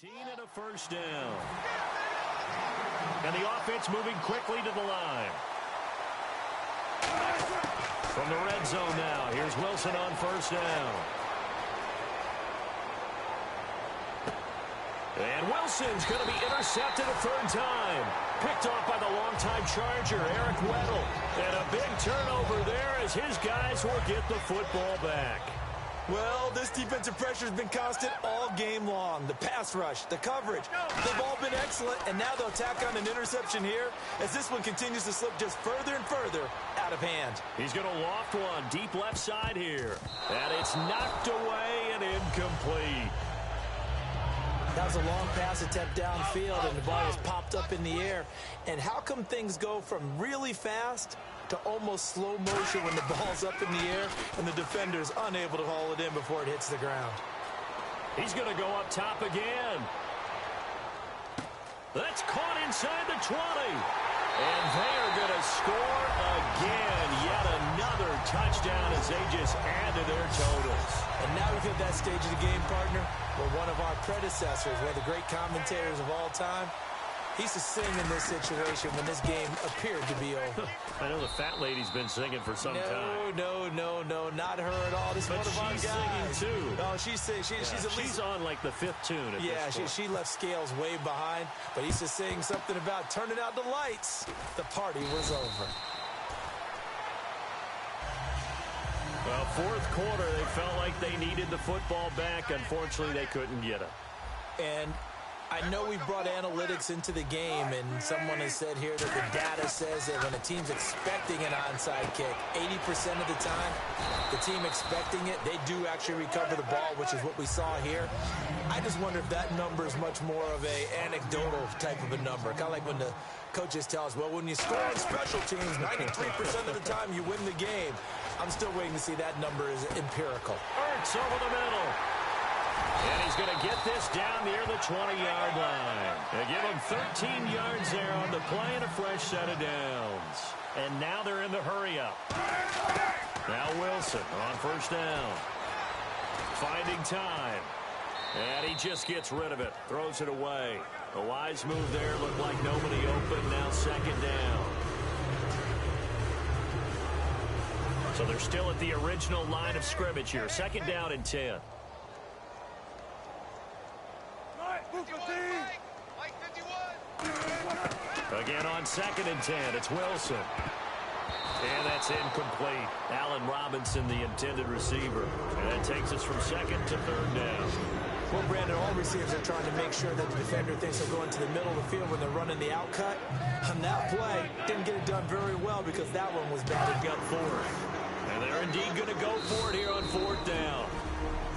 And a first down. And the offense moving quickly to the line. From the red zone now, here's Wilson on first down. And Wilson's going to be intercepted a third time. Picked off by the longtime Charger, Eric Weddle. And a big turnover there as his guys will get the football back. Well, this defensive pressure has been constant all game long. The pass rush, the coverage, they've all been excellent, and now they'll tack on an interception here as this one continues to slip just further and further out of hand. He's going to loft one deep left side here. And it's knocked away and incomplete. That was a long pass attempt downfield, and the ball was popped up in the air. And how come things go from really fast to almost slow motion when the ball's up in the air and the defender's unable to haul it in before it hits the ground? He's going to go up top again. That's caught inside the 20. And they are going to score again. Yet another touchdown as they just add to their totals. And now we've hit that stage of the game, partner, where one of our predecessors, one of the great commentators of all time, he used to sing in this situation when this game appeared to be over. I know the fat lady's been singing for some time. No, not her at all. This is one of our guys. She's singing too. No, she's at least she's on like the fifth tune. She left Scales way behind, but he used to sing something about turning out the lights. The party was over. Well, fourth quarter, they felt like they needed the football back. Unfortunately, they couldn't get it. And I know we brought analytics into the game, and someone has said here that the data says that when a team's expecting an onside kick, 80% of the time, the team expecting it, they do actually recover the ball, which is what we saw here. I just wonder if that number is much more of a anecdotal type of a number. Kind of like when the coaches tell us, well, when you score on special teams, 93% of the time you win the game. I'm still waiting to see that number is empirical. Ertz over the middle. And he's going to get this down near the 20-yard line. They give him 13 yards there on the play and a fresh set of downs. And now they're in the hurry-up. Now Wilson on first down. Finding time. And he just gets rid of it. Throws it away. A wise move there. Looked like nobody open. Now second down. So they're still at the original line of scrimmage here. Second down and 10. Again on second and 10, it's Wilson. And that's incomplete. Allen Robinson, the intended receiver. And that takes us from second to third down. Well, Brandon, all receivers are trying to make sure that the defender thinks they're going to the middle of the field when they're running the out cut. On that play, didn't get it done very well because that one was batted gut forward. And they're indeed going to go for it here on fourth down.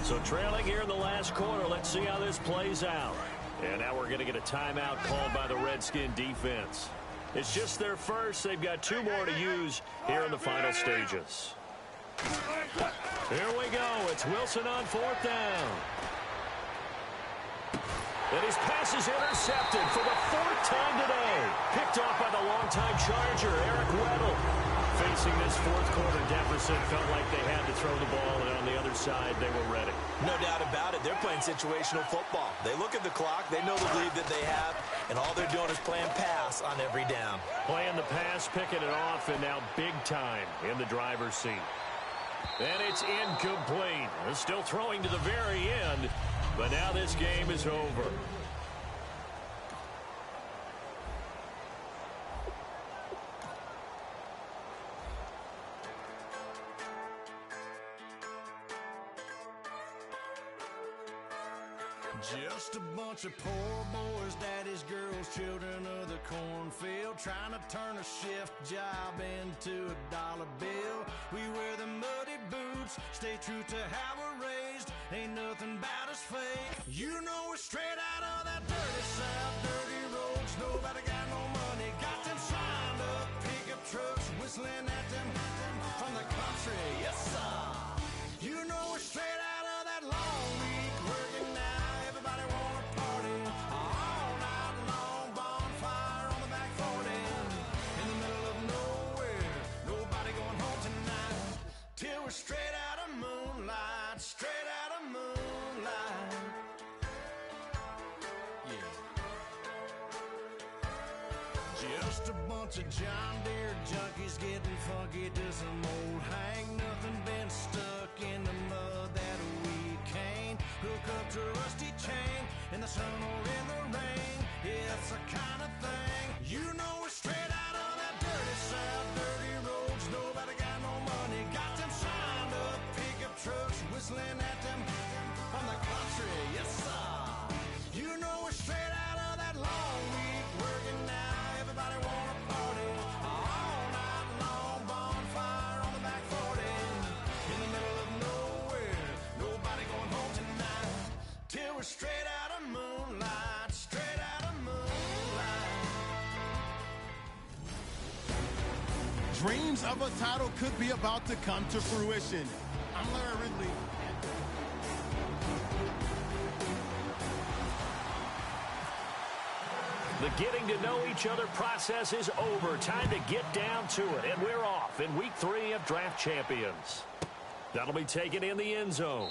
So trailing here in the last quarter, let's see how this plays out. And now we're going to get a timeout called by the Redskin defense. It's just their first. They've got two more to use here in the final stages. Here we go. It's Wilson on fourth down. And his pass is intercepted for the fourth time today. Picked off by the longtime Charger, Eric Weddle. Facing this fourth quarter deficit, felt like they had to throw the ball, and on the other side, they were ready. No doubt about it. They're playing situational football. They look at the clock. They know the lead that they have, and all they're doing is playing pass on every down. Playing the pass, picking it off, and now big time in the driver's seat. And it's incomplete. They're still throwing to the very end, but now this game is over. Just a bunch of poor boys, daddies, girls, children of the cornfield, trying to turn a shift job into a dollar bill. We wear the muddy boots, stay true to how we're raised. Ain't nothing about us fake. You know we're straight out of that dirty south, dirty roads. Nobody got no money, got them signed up pickup trucks, whistling at them from the country. Yes, sir. You know we're straight out of that long week working now. Everybody wanna party all night long, bonfire on the back 40 in the middle of nowhere. Nobody going home tonight till we're straight out of moonlight, straight out of moonlight. Yeah. Just a bunch of John Deere junkies getting funky to some old hang nothing, been stuck in the mud that we can't hook up to a rusty chain. in the sun or in the rain. It's the kind of thing, you know, we're straight out of that dirty south, dirty roads. Nobody got no money, got them signed up pickup trucks, whistling at them from the country. Yes, sir. You know, we're straight out of that long week working now. Everybody wanna party all night long, bonfire on the back 40 in the middle of nowhere. Nobody going home tonight till we're straight out of moonlight, straight out of moonlight. Dreams of a title could be about to come to fruition. I'm Larry Ridley. The getting to know each other process is over. Time to get down to it. And we're off in week 3 of Draft Champions. That'll be taken in the end zone.